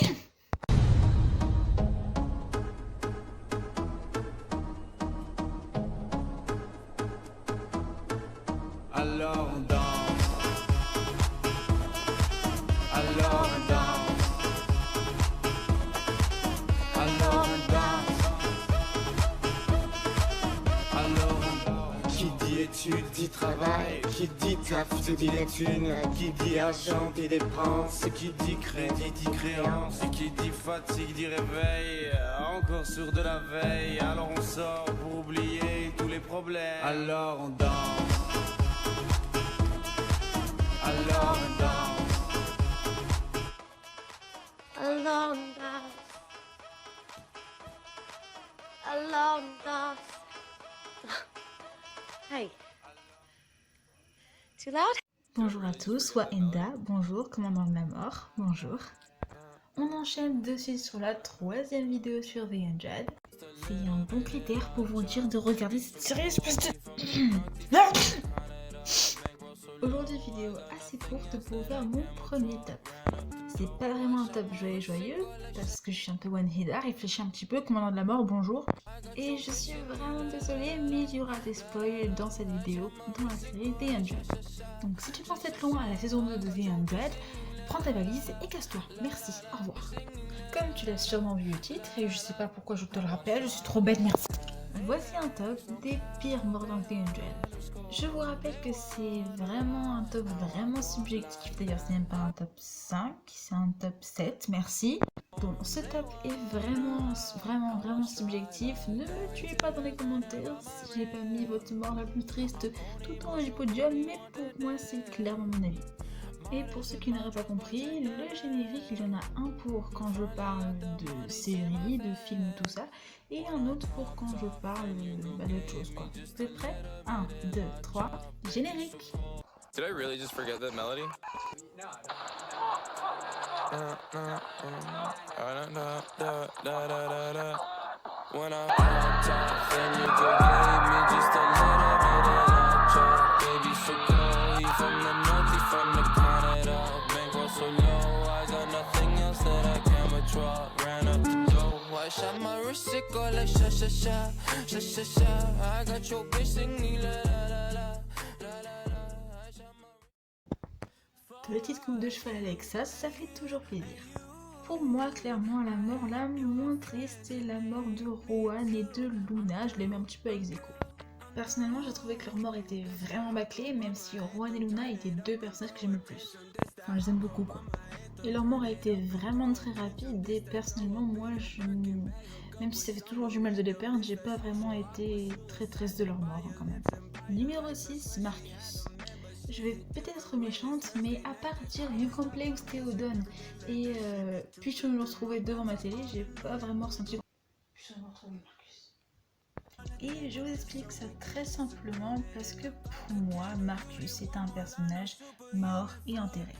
machine. Alors on danse, alors on danse, alors on danse, alors on danse. Qui dit études dit travail, qui dit taf te dit les thunes, qui dit argent dit dépenses, qui dit crédit dit créance, qui dit fatigue dit réveil, encore sur de la veille. Alors on sort pour oublier tous les problèmes. Alors on danse. Alors on danse. Alors on danse. Alors on danse. Hey. Too loud? Bonjour à tous, soit Enda, bonjour, commandant de la mort, bonjour. On enchaîne de suite sur la troisième vidéo sur The Undead. C'est un bon critère pour vous dire de regarder cette série, espèce de... Aujourd'hui, vidéo assez courte pour faire mon premier top. C'est pas vraiment un top joyeux, parce que je suis un peu one-hit à réfléchir un petit peu, commandant de la mort, bonjour. Et je suis vraiment désolée, mais il y aura des spoils dans cette vidéo, dans la série The Undead. Donc si tu penses être loin à la saison 2 de The Undead, prends ta valise et casse-toi. Merci, au revoir. Comme tu l'as sûrement vu au titre, et je sais pas pourquoi je te le rappelle, je suis trop bête, merci. Voici un top des pires morts dans The Undead. Je vous rappelle que c'est vraiment un top vraiment subjectif, d'ailleurs c'est même pas un top 5, c'est un top 7, merci. Bon, ce top est vraiment subjectif, ne me tuez pas dans les commentaires si j'ai pas mis votre mort la plus triste tout en haut du podium, mais pour moi c'est clairement mon avis. Et pour ceux qui n'auraient pas compris, le générique, il y en a un pour quand je parle de séries, de films, tout ça, et un autre pour quand je parle d'autre chose, quoi. Vous êtes prêts? 1, 2, 3, générique! Did I really just forget that melody? When I popped off and you just gave me just a little bit of that drop. Baby, so cold, he from the north, he from the Canada. Bankroll so low, I got nothing else that I can withdraw. Ran up the dough, I shot my wrist, it go like sha sha sha, sha sha sha. I got your bitch singing la la la la, la la la. I shot my... Petite coupe de cheval avec ça fait toujours plaisir. Pour moi, clairement, la mort la moins triste, c'est la mort de Rohan et de Luna. Je les mets un petit peu ex aequo. Personnellement, j'ai trouvé que leur mort était vraiment bâclée, même si Rohan et Luna étaient deux personnages que j'aime le plus. Enfin, je les aime beaucoup, quoi. Et leur mort a été vraiment très rapide, et personnellement, moi, même si ça fait toujours du mal de les perdre, j'ai pas vraiment été très triste de leur mort, hein, quand même. Numéro 6, Marcus. Je vais peut-être être méchante, mais à partir du complexe Théodone et puis je me retrouvais devant ma télé, j'ai pas vraiment ressenti. Puis je me retrouvais Marcus. Et je vous explique ça très simplement parce que pour moi, Marcus est un personnage mort et enterré.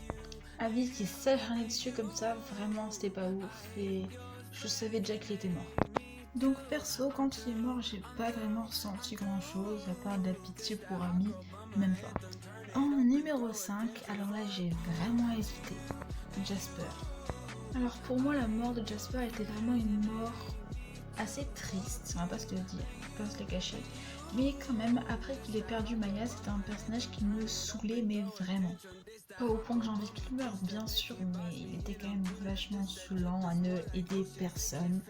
Avis qui s'acharnait dessus comme ça, vraiment c'était pas ouf et je savais déjà qu'il était mort. Donc perso, quand il est mort, j'ai pas vraiment ressenti grand chose, à part de la pitié pour Ami, même pas. En numéro 5, alors là j'ai vraiment hésité, Jasper. Alors pour moi la mort de Jasper était vraiment une mort assez triste, on va pas se le dire, on va pas se le cacher. Mais quand même, après qu'il ait perdu Maya, c'était un personnage qui me saoulait, mais vraiment. Pas au point que j'ai envie qu'il meure, bien sûr, mais il était quand même vachement saoulant à ne aider personne,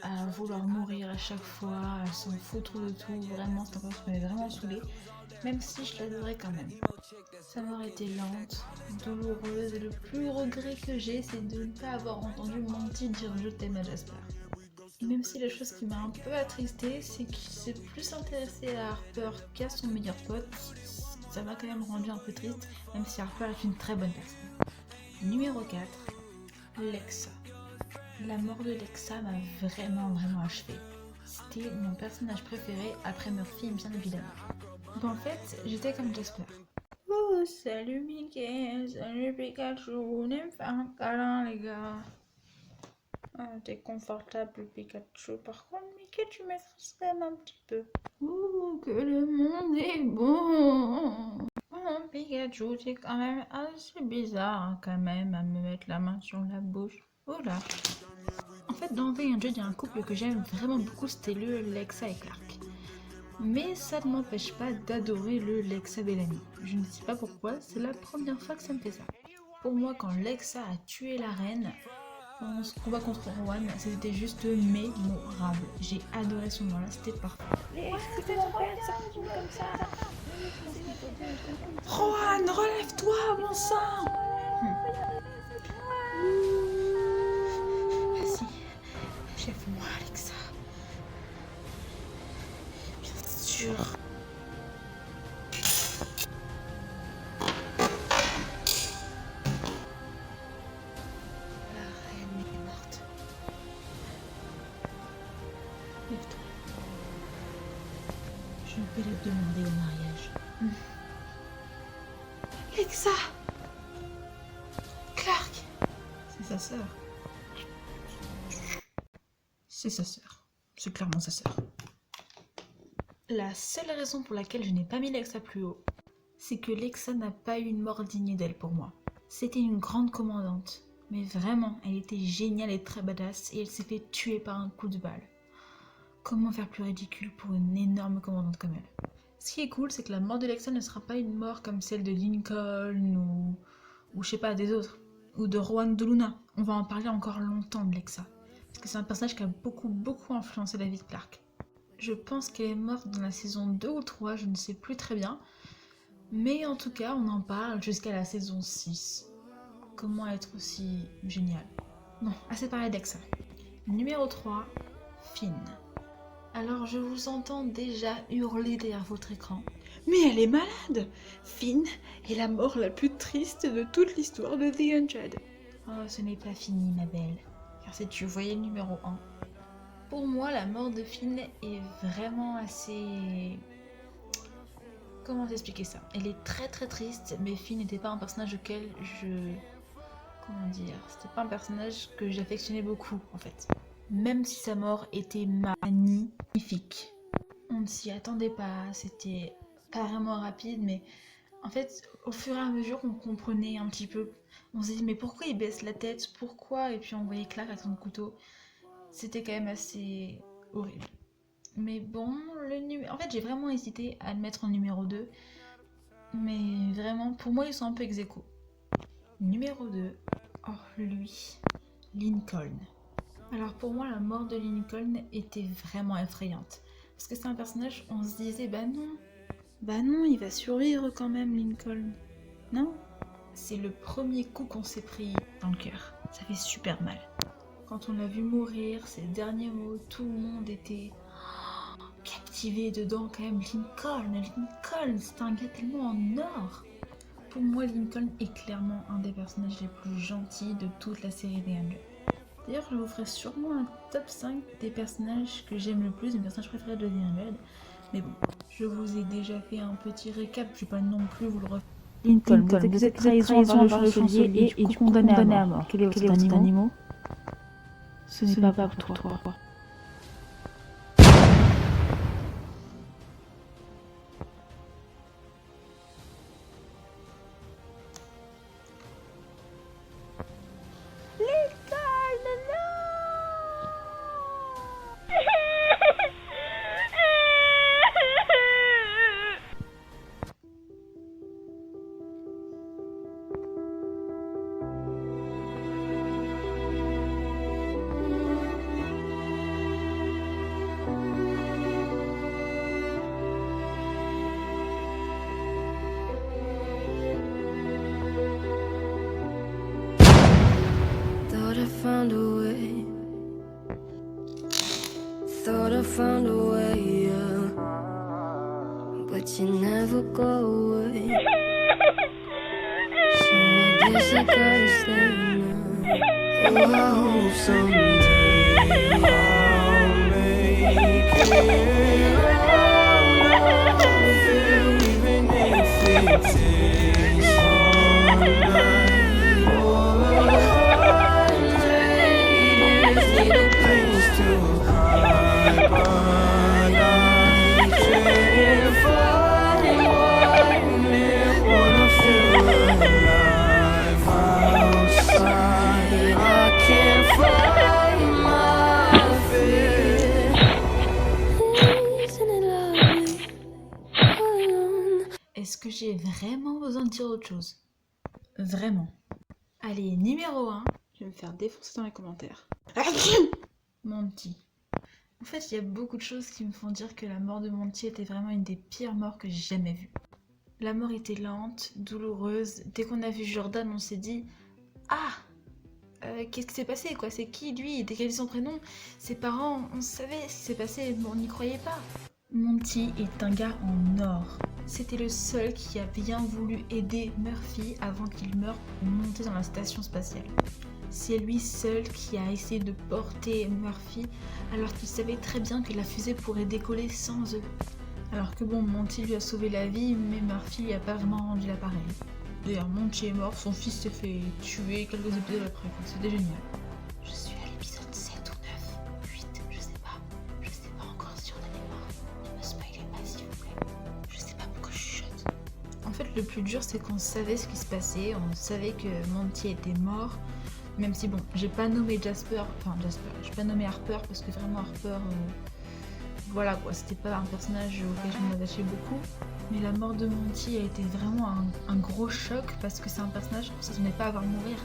à vouloir mourir à chaque fois, à s'en foutre de tout, vraiment, c'est un personnage qui m'avait vraiment saoulé. Même si je l'adorais quand même. Sa mort était lente, douloureuse, et le plus gros regret que j'ai, c'est de ne pas avoir entendu Monty dire je t'aime à Jasper. Même si la chose qui m'a un peu attristée, c'est qu'il s'est plus intéressé à Harper qu'à son meilleur pote. Ça m'a quand même rendu un peu triste, même si Harper est une très bonne personne. Numéro 4, Lexa. La mort de Lexa m'a vraiment achevé. C'était mon personnage préféré après Murphy, bien évidemment. Donc en fait, j'étais comme Jasper. Oh, salut Mickey, salut Pikachu, venez me faire un câlin les gars. Ah, t'es confortable Pikachu, par contre Mickey tu m'effraces quand même un petit peu. Ouh, que le monde est bon. Oh Pikachu, c'est quand même assez bizarre hein, quand même à me mettre la main sur la bouche. Oh là. En fait, dans The Angel, il y a un couple que j'aime vraiment beaucoup, c'était le Lexa et Clark. Mais ça ne m'empêche pas d'adorer le Lexa Bellamy. Je ne sais pas pourquoi, c'est la première fois que ça me fait ça. Pour moi, quand Lexa a tué la reine, dans ce combat contre Rowan, c'était juste mémorable. J'ai adoré ce moment-là, c'était parfait. Rowan, relève-toi, bon sang! Vas-y, chef-moi, Alexa. Bien sûr. La reine est morte. Lève-toi. Je vais le demander au mariage. Alexa! Clark! C'est sa sœur. C'est sa sœur. C'est clairement sa sœur. La seule raison pour laquelle je n'ai pas mis Lexa plus haut, c'est que Lexa n'a pas eu une mort digne d'elle pour moi. C'était une grande commandante, mais vraiment, elle était géniale et très badass et elle s'est fait tuer par un coup de balle. Comment faire plus ridicule pour une énorme commandante comme elle? Ce qui est cool, c'est que la mort de Lexa ne sera pas une mort comme celle de Lincoln ou je sais pas, des autres, ou de Rowan de Luna. On va en parler encore longtemps de Lexa, parce que c'est un personnage qui a beaucoup influencé la vie de Clark. Je pense qu'elle est morte dans la saison 2 ou 3, je ne sais plus très bien. Mais en tout cas, on en parle jusqu'à la saison 6. Comment être aussi génial? Bon, assez parlé d'Alexa. Numéro 3, Finn. Alors je vous entends déjà hurler derrière votre écran. Mais elle est malade! Finn est la mort la plus triste de toute l'histoire de The Undead. Oh, ce n'est pas fini, ma belle. Car si tu voyais le numéro 1. Pour moi, la mort de Finn est vraiment assez... Comment t'expliquer ça? Elle est très triste, mais Finn n'était pas un personnage auquel je... Comment dire? C'était pas un personnage que j'affectionnais beaucoup, en fait. Même si sa mort était magnifique. On ne s'y attendait pas, c'était pas vraiment rapide, mais en fait, au fur et à mesure, on comprenait un petit peu. On se dit, mais pourquoi il baisse la tête? Pourquoi? Et puis on voyait Clark avec son couteau. C'était quand même assez horrible. Mais bon, en fait, j'ai vraiment hésité à le mettre en numéro 2. Mais vraiment, pour moi, ils sont un peu ex-aequo. Numéro 2, oh lui, Lincoln. Alors pour moi, la mort de Lincoln était vraiment effrayante. Parce que c'est un personnage, on se disait, bah non, il va survivre quand même, Lincoln. Non? C'est le premier coup qu'on s'est pris dans le cœur. Ça fait super mal. Quand on l'a vu mourir, ses derniers mots, tout le monde était captivé dedans quand même. Lincoln, c'est un gars tellement en or. Pour moi, Lincoln est clairement un des personnages les plus gentils de toute la série des Angel. D'ailleurs, je vous ferai sûrement un top 5 des personnages que j'aime le plus, mes personnages préférés de The Undead. Mais bon, je vous ai déjà fait un petit récap, je ne vais pas non plus vous le refaire. Lincoln, vous êtes trahison envers le chancelier et du coup condamné à mort. Quel est votre animal? Ce n'est pas pour toi. Thought I found a way. Thought I found a way, yeah. But you never go away. So I guess I gotta stay now. Oh, I hope someday I'll make it out of here, even if it takes all night or 100 years. Need a place to hide, but I can't find one near. Wanna feel alive outside. I can't j'ai vraiment besoin de dire autre chose. Vraiment. Allez, numéro 1. Je vais me faire défoncer dans les commentaires. Monty. En fait, il y a beaucoup de choses qui me font dire que la mort de Monty était vraiment une des pires morts que j'ai jamais vues. La mort était lente, douloureuse. Dès qu'on a vu Jordan, on s'est dit « Ah qu'est-ce qui s'est passé quoi? C'est qui lui? Dès qu'elle dit son prénom, ses parents, on savait ce qui s'est passé, mais on n'y croyait pas. » Monty est un gars en or. C'était le seul qui a bien voulu aider Murphy avant qu'il meure pour monter dans la station spatiale. C'est lui seul qui a essayé de porter Murphy alors qu'il savait très bien que la fusée pourrait décoller sans eux. Alors que bon, Monty lui a sauvé la vie, mais Murphy lui a pas vraiment rendu l'appareil. D'ailleurs, Monty est mort, son fils s'est fait tuer quelques épisodes après, c'était génial. Je suis à l'épisode 7 ou 9, 8, je sais pas encore si Jordan est mort. Ne me spoilez pas s'il vous plaît, je sais pas pourquoi je chuchote. En fait, le plus dur c'est qu'on savait ce qui se passait, on savait que Monty était mort, même si bon, j'ai pas nommé j'ai pas nommé Harper parce que vraiment Harper, voilà quoi, c'était pas un personnage auquel je m'attachais beaucoup. Mais la mort de Monty a été vraiment un gros choc parce que c'est un personnage qu'on ne s'attendait pas à voir mourir.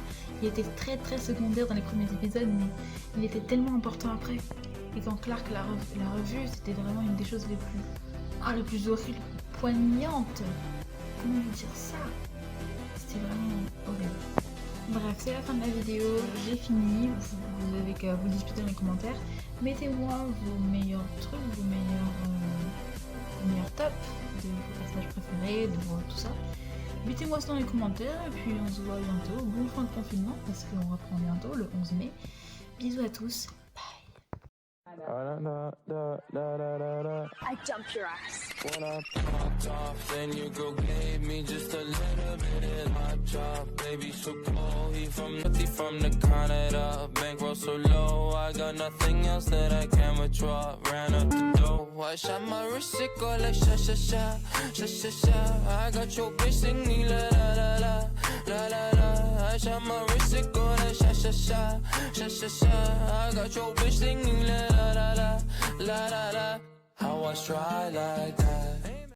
Il était très très secondaire dans les premiers épisodes, mais il était tellement important après. Et quand Clark l'a revu, c'était vraiment une des choses les plus horribles, poignantes. Comment vous dire ça? C'était vraiment horrible. Bref, c'est la fin de la vidéo, j'ai fini. Vous avez qu'à vous disputer dans les commentaires. Mettez-moi vos meilleurs trucs, vos meilleurs tops de vos personnages préférés, tout ça. Mettez-moi ça dans les commentaires et puis on se voit bientôt. Bon fin de confinement parce qu'on reprend bientôt le 11 mai. Bisous à tous. I jumped your ass. When I popped off, then your girl gave me just a little bit of my job. Baby, so cold, he from the Canada. Bankroll so low, I got nothing else that I can withdraw. Ran up the dough, I shot my wrist, it go like sha sha sha, sha sha sha. I got your bitch singing la la la la, la la la. I shot my wrist, it go like sha sha sha, sha sha sha. I got your bitch singing la la la la, la la la. I was try like that.